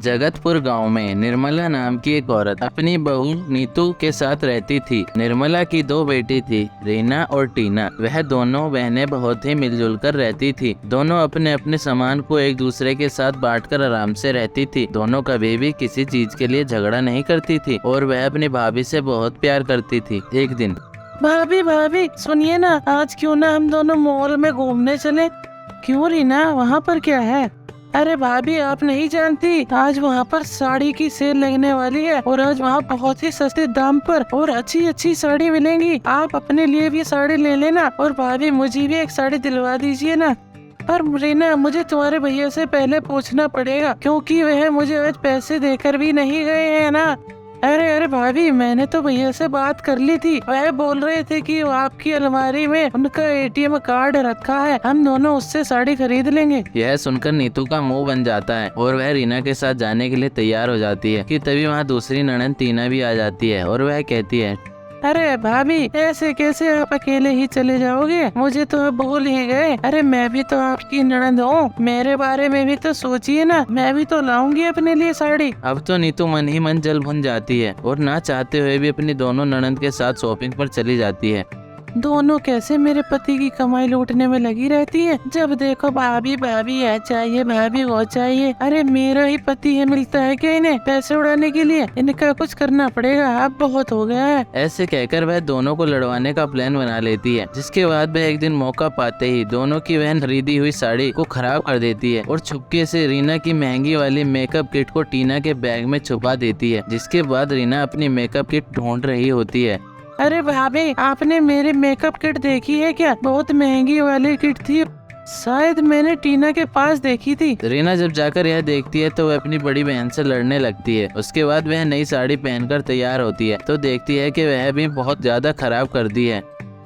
जगतपुर गांव में निर्मला नाम की एक औरत अपनी बहू नीतू के साथ रहती थी। निर्मला की दो बेटी थी, रीना और टीना। वह दोनों बहनें बहुत ही मिलजुल कर रहती थी। दोनों अपने अपने सामान को एक दूसरे के साथ बांटकर आराम से रहती थी। दोनों कभी भी किसी चीज के लिए झगड़ा नहीं करती थी और वह अपनी भाभी से बहुत प्यार करती थी। एक दिन, भाभी भाभी सुनिए ना, आज क्यों ना हम दोनों मॉल में घूमने चले। क्यों रीना, वहाँ पर क्या है? अरे भाभी, आप नहीं जानती, आज वहाँ पर साड़ी की सेल लगने वाली है और आज वहाँ बहुत ही सस्ते दाम पर और अच्छी अच्छी साड़ी मिलेंगी। आप अपने लिए भी साड़ी ले लेना और भाभी मुझे भी एक साड़ी दिलवा दीजिए ना। पर रीना, मुझे तुम्हारे भैया से पहले पूछना पड़ेगा क्योंकि वह मुझे आज पैसे देकर भी नहीं गए हैं ना। अरे भाभी, मैंने तो भैया से बात कर ली थी। वह बोल रहे थे कि वो आपकी अलमारी में उनका एटीएम कार्ड रखा है, हम दोनों उससे साड़ी खरीद लेंगे। यह सुनकर नीतू का मुंह बन जाता है और वह रीना के साथ जाने के लिए तैयार हो जाती है कि तभी वहाँ दूसरी ननद टीना भी आ जाती है और वह कहती है, अरे भाभी, ऐसे कैसे आप अकेले ही चले जाओगे? मुझे तो आप भूल ही गए। अरे मैं भी तो आपकी ननद हूँ, मेरे बारे में भी तो सोचिए ना, मैं भी तो लाऊंगी अपने लिए साड़ी। अब तो नीतू मन ही मन जल भुन जाती है और ना चाहते हुए भी अपनी दोनों ननद के साथ शॉपिंग पर चली जाती है। दोनों कैसे मेरे पति की कमाई लूटने में लगी रहती है। जब देखो भाभी भाभी यह चाहिए, भाभी वो चाहिए। अरे मेरा ही पति है, मिलता है क्या इन्हें पैसे उड़ाने के लिए? इनका कुछ करना पड़ेगा, अब बहुत हो गया है। ऐसे कहकर वह दोनों को लड़वाने का प्लान बना लेती है, जिसके बाद वह एक दिन मौका पाते ही दोनों की वह खरीदी हुई साड़ी को खराब कर देती है और छुपके से रीना की महंगी वाली मेकअप किट को टीना के बैग में छुपा देती है। जिसके बाद रीना अपनी मेकअप किट ढूंढ रही होती है। अरे भाभी, आपने मेरी मेकअप किट देखी है क्या? बहुत महंगी वाली किट थी, शायद मैंने टीना के पास देखी थी। रीना जब जाकर यह देखती है तो वह अपनी बड़ी बहन से लड़ने लगती है। उसके बाद वह नई साड़ी पहनकर तैयार होती है तो देखती है कि वह भी बहुत ज्यादा खराब कर दी है।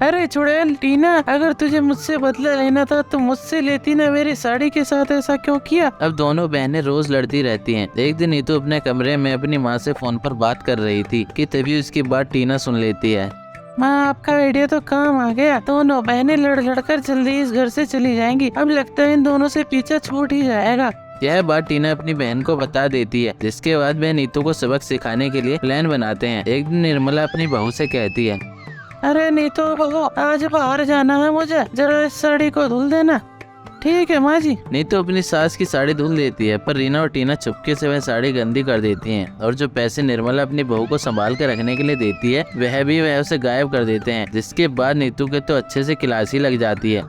अरे चुड़ैल टीना, अगर तुझे मुझसे बदला लेना था तो मुझसे लेती ना, मेरी साड़ी के साथ ऐसा क्यों किया? अब दोनों बहनें रोज लड़ती रहती हैं। एक दिन नीतू अपने कमरे में अपनी माँ से फोन पर बात कर रही थी कि तभी उसकी बात टीना सुन लेती है। माँ, आपका आइडिया तो काम आ गया। दोनों बहनें लड़कर जल्दी इस घर से चली जाएंगी। अब लगता है इन दोनों से पीछा छूट ही जाएगा। यह बात टीना अपनी बहन को बता देती है, जिसके बाद वह नीतू को सबक सिखाने के लिए प्लान बनाते हैं। एक दिन निर्मला अपनी बहू से कहती है, अरे नीतू बहू, आज बाहर जाना है मुझे, जरा इस साड़ी को धुल देना। ठीक है माँ जी। नीतू अपनी सास की साड़ी धुल देती है, पर रीना और टीना चुपके से वह साड़ी गंदी कर देती हैं और जो पैसे निर्मला अपनी बहू को संभाल कर रखने के लिए देती है वह उसे गायब कर देते हैं। जिसके बाद नीतू के तो अच्छे से क्लासी लग जाती है।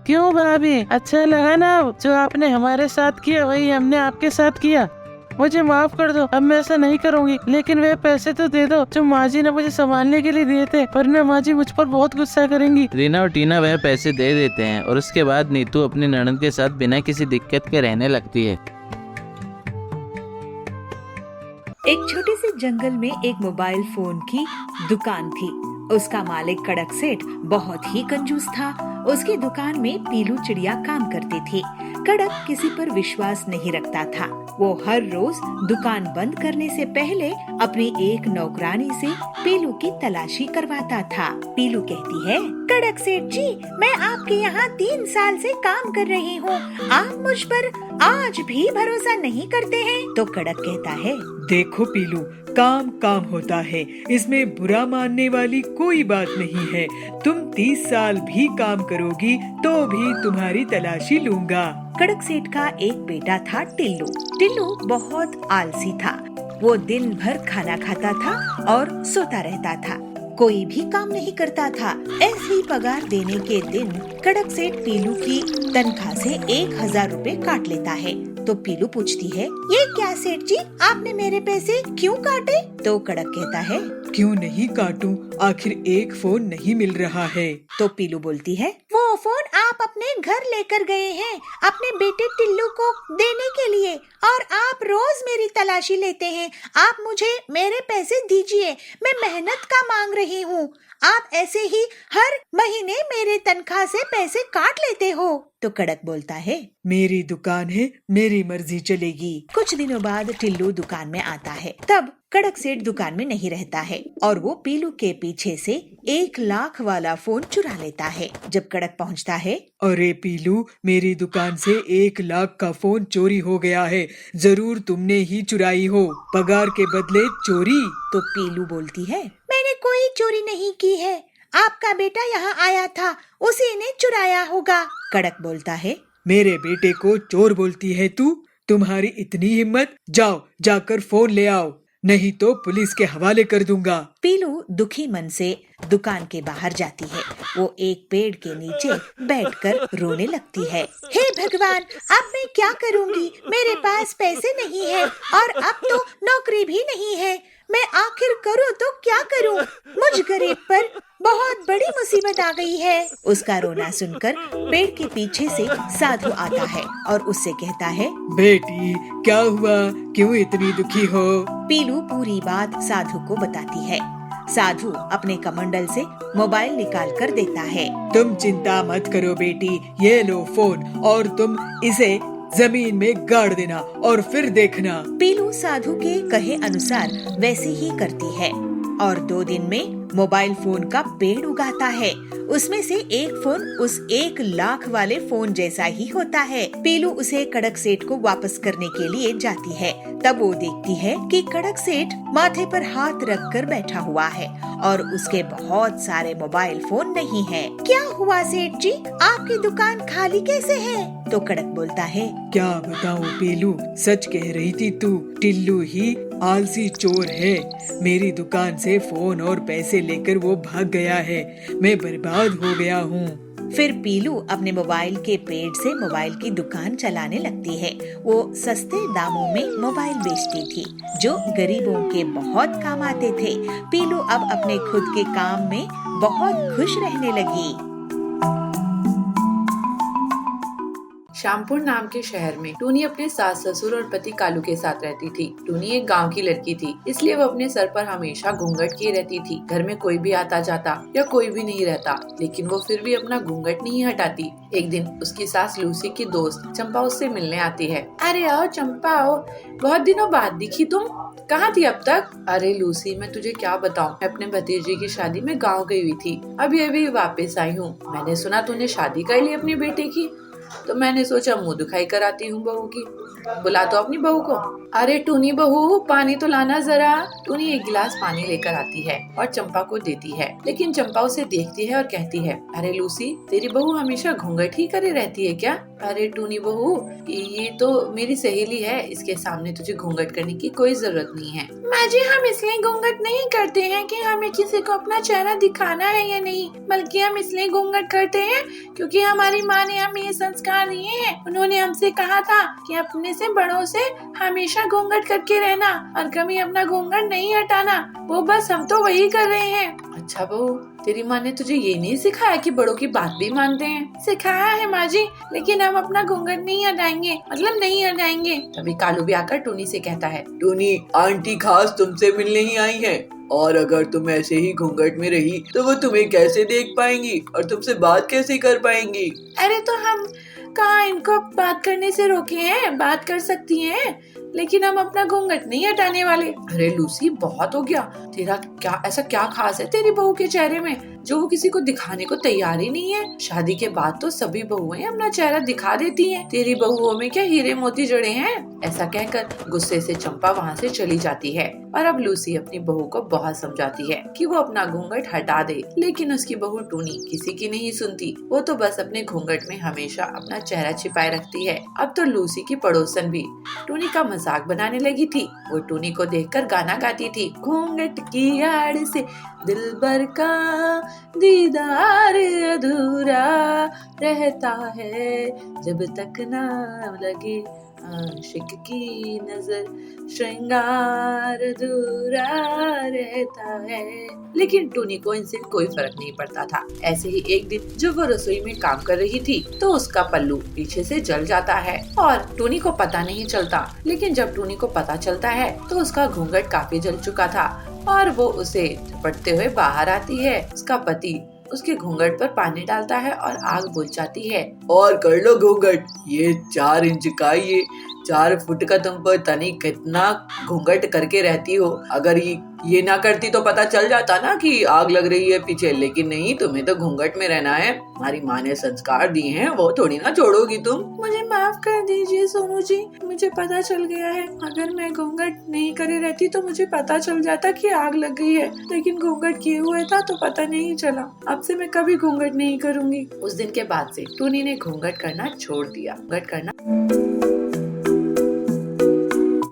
क्यों भाभी, अच्छा लगा ना? जो आपने हमारे साथ किया वही हमने आपके साथ किया। मुझे माफ कर दो, अब मैं ऐसा नहीं करूँगी। लेकिन वे पैसे तो दे दो जो माँ जी ने मुझे संभालने के लिए दिए थे, वरना माँ जी मुझ पर बहुत गुस्सा करेंगी। रीना और टीना वह पैसे दे देते हैं और उसके बाद नीतू अपनी ननद के साथ बिना किसी दिक्कत के रहने लगती है। एक छोटे से जंगल में एक मोबाइल फोन की दुकान थी। उसका मालिक कड़क सेठ बहुत ही कंजूस था। उसकी दुकान में पीलू चिड़िया काम करती थी। कड़क किसी पर विश्वास नहीं रखता था। वो हर रोज दुकान बंद करने से पहले अपनी एक नौकरानी से पीलू की तलाशी करवाता था। पीलू कहती है, कड़क सेठ जी, मैं आपके यहाँ 3 साल से काम कर रही हूँ, आप मुझ पर आज भी भरोसा नहीं करते हैं? तो कड़क कहता है, देखो पीलू, काम काम होता है, इसमें बुरा मानने वाली कोई बात नहीं है। तुम 30 साल भी काम करोगी तो भी तुम्हारी तलाशी लूंगा। कड़क सेठ का एक बेटा था टिल्लू। टिल्लू बहुत आलसी था। वो दिन भर खाना खाता था और सोता रहता था, कोई भी काम नहीं करता था। ऐसे ही पगार देने के दिन कड़क सेठ पीलू की तनख्वाह से 1000 रुपए काट लेता है। तो पीलू पूछती है, ये क्या सेठ जी, आपने मेरे पैसे क्यों काटे? तो कड़क कहता है, क्यों नहीं काटूं, आखिर एक फोन नहीं मिल रहा है। तो पीलू बोलती है, वो फोन आप अपने घर लेकर गए हैं अपने बेटे टिल्लू को देने के लिए, और आप रोज मेरी तलाशी लेते हैं। आप मुझे मेरे पैसे दीजिए, मैं मेहनत का मांग रही हूँ। आप ऐसे ही हर महीने मेरे तनख्वाह से पैसे काट लेते हो। तो कड़क बोलता है, मेरी दुकान है, मेरी मर्जी चलेगी। कुछ दिनों बाद टिल्लू दुकान में आता है। तब कड़क सेठ दुकान में नहीं रहता है और वो पीलू के पीछे से 1 लाख वाला फोन चुरा लेता है। जब कड़क पहुंचता है, अरे पीलू, मेरी दुकान से 1 लाख का फोन चोरी हो गया है। जरूर तुमने ही चुराई हो, पगार के बदले चोरी। तो पीलू बोलती है, मैंने कोई चोरी नहीं की है, आपका बेटा यहाँ आया था, उसी ने चुराया होगा। कड़क बोलता है, मेरे बेटे को चोर बोलती है तू? तुम्हारी इतनी हिम्मत? जाओ, जाकर फोन ले आओ, नहीं तो पुलिस के हवाले कर दूंगा। पीलू दुखी मन से दुकान के बाहर जाती है। वो एक पेड़ के नीचे बैठकर रोने लगती है। हे भगवान, अब मैं क्या करूंगी? मेरे पास पैसे नहीं है और अब तो नौकरी भी नहीं है। मैं आखिर करूं तो क्या करूं? मुझ गरीब पर बहुत बड़ी मुसीबत आ गई है। उसका रोना सुनकर पेड़ के पीछे से साधु आता है और उससे कहता है, बेटी क्या हुआ, क्यों इतनी दुखी हो? पीलू पूरी बात साधु को बताती है। साधु अपने कमंडल से मोबाइल निकाल कर देता है। तुम चिंता मत करो बेटी, ये लो फोन और तुम इसे जमीन में गाड़ देना और फिर देखना। पीलू साधु के कहे अनुसार वैसे ही करती है और 2 दिन में मोबाइल फोन का पेड़ उगाता है। उसमें से एक फोन उस 1 लाख वाले फोन जैसा ही होता है। पीलू उसे कड़क सेठ को वापस करने के लिए जाती है। तब वो देखती है कि कड़क सेठ माथे पर हाथ रखकर बैठा हुआ है और उसके बहुत सारे मोबाइल फोन नहीं है। क्या हुआ सेठ जी, आपकी दुकान खाली कैसे है? तो कड़क बोलता है, क्या बताऊं पीलू, सच कह रही थी तू, टिल्लू ही आलसी चोर है। मेरी दुकान से फोन और पैसे लेकर वो भाग गया है, मैं बर्बाद हो गया हूँ। फिर पीलू अपने मोबाइल के पेड़ से मोबाइल की दुकान चलाने लगती है। वो सस्ते दामों में मोबाइल बेचती थी जो गरीबों के बहुत काम आते थे। पीलू अब अपने खुद के काम में बहुत खुश रहने लगी। श्यामपुर नाम के शहर में टूनी अपने सास ससुर और पति कालू के साथ रहती थी। टूनी एक गांव की लड़की थी, इसलिए वो अपने सर पर हमेशा घूंघट किए रहती थी। घर में कोई भी आता जाता या कोई भी नहीं रहता, लेकिन वो फिर भी अपना घूंघट नहीं हटाती। एक दिन उसकी सास लूसी की दोस्त चंपा उससे मिलने आती है। अरे आओ चंपा आओ, बहुत दिनों बाद दिखी तुम, कहाँ थी अब तक? अरे लूसी, मैं तुझे क्या बताऊँ, मैं अपने भतीजे की शादी में गाँव गई हुई थी, अभी अभी वापस आई हूँ। मैंने सुना तूने शादी कर ली अपने बेटे की, तो मैंने सोचा मुंह दिखाई कराती हूँ बहू की। बुला तो अपनी बहू को। अरे टूनी बहू, पानी तो लाना जरा। टूनी एक गिलास पानी लेकर आती है और चंपा को देती है, लेकिन चंपा उसे देखती है और कहती है, अरे लूसी, तेरी बहू हमेशा घूंघट ही करे रहती है क्या? अरे टूनी बहू, ये तो मेरी सहेली है, इसके सामने तुझे घूंघट करने की कोई जरूरत नहीं है। माँ जी, हम इसलिए घूंघट नहीं करते हैं कि हमें किसी को अपना चेहरा दिखाना है या नहीं, बल्कि हम इसलिए घूंघट करते हैं क्योंकि हमारी माँ ने हमें ये संस्कार दिए हैं। उन्होंने हमसे कहा था कि अपने से बड़ों से हमेशा घूंघट करके रहना और कभी अपना घूंघट नहीं हटाना। वो बस हम तो वही कर रहे हैं। अच्छा बहू, तेरी माँ ने तुझे ये नहीं सिखाया कि बड़ों की बात भी मानते हैं? सिखाया है माँ जी, लेकिन हम अपना घूंघट नहीं हटाएंगे, मतलब नहीं हटाएंगे। तभी कालू भी आकर टूनी से कहता है, टूनी, आंटी खास तुमसे मिलने ही आई है, और अगर तुम ऐसे ही घूंघट में रही तो वो तुम्हें कैसे देख पाएंगी और तुमसे बात कैसे कर पाएंगी? अरे तो हम कहाँ इनको बात करने से रोके हैं, बात कर सकती हैं, लेकिन हम अपना घूंघट नहीं हटाने वाले। अरे लूसी, बहुत हो गया, तेरा क्या ऐसा क्या खास है तेरी बहू के चेहरे में जो वो किसी को दिखाने को तैयार ही नहीं है? शादी के बाद तो सभी बहुएं अपना चेहरा दिखा देती हैं, तेरी बहुओं में क्या हीरे मोती जड़े हैं? ऐसा कहकर गुस्से से चंपा वहाँ से चली जाती है और अब लूसी अपनी बहू को बहुत समझाती है कि वो अपना घूंघट हटा दे, लेकिन उसकी बहू टूनी किसी की नहीं सुनती। वो तो बस अपने घूंघट में हमेशा अपना चेहरा छिपाए रखती है। अब तो लूसी की पड़ोसन भी टूनी का मजाक बनाने लगी थी। वो टूनी को देखकर गाना गाती थी, घूंघट की आड़ से दिलबर का दीदार अधूरा रहता है, जब तक ना लगे आशिक की नजर, श्रृंगार अधूरा रहता है। लेकिन टूनी को इनसे कोई फर्क नहीं पड़ता था। ऐसे ही एक दिन जब वो रसोई में काम कर रही थी तो उसका पल्लू पीछे से जल जाता है और टूनी को पता नहीं चलता। लेकिन जब टूनी को पता चलता है तो उसका घूंघट काफी जल चुका था और वो उसे झपटते हुए बाहर आती है। उसका पति उसके घूंघट पर पानी डालता है और आग बुझ जाती है। और कर लो घूंघट, ये 4 इंच का, ये 4 फुट का तुम पता नहीं कितना घूंघट करके रहती हो। अगर ये ना करती तो पता चल जाता ना कि आग लग रही है पीछे, लेकिन नहीं, तुम्हें तो घूंघट में रहना है। हमारी माँ ने संस्कार दिए हैं, वो थोड़ी ना छोड़ोगी तुम। मुझे माफ कर दीजिए सोनू जी, मुझे पता चल गया है। अगर मैं घूंघट नहीं करे रहती तो मुझे पता चल जाता कि आग लग गई है, लेकिन घूंघट किए हुए था तो पता नहीं चला। अब से मैं कभी घूंघट नहीं करूंगी। उस दिन के बाद से टूनी ने घूंघट करना छोड़ दिया। घूंघट करना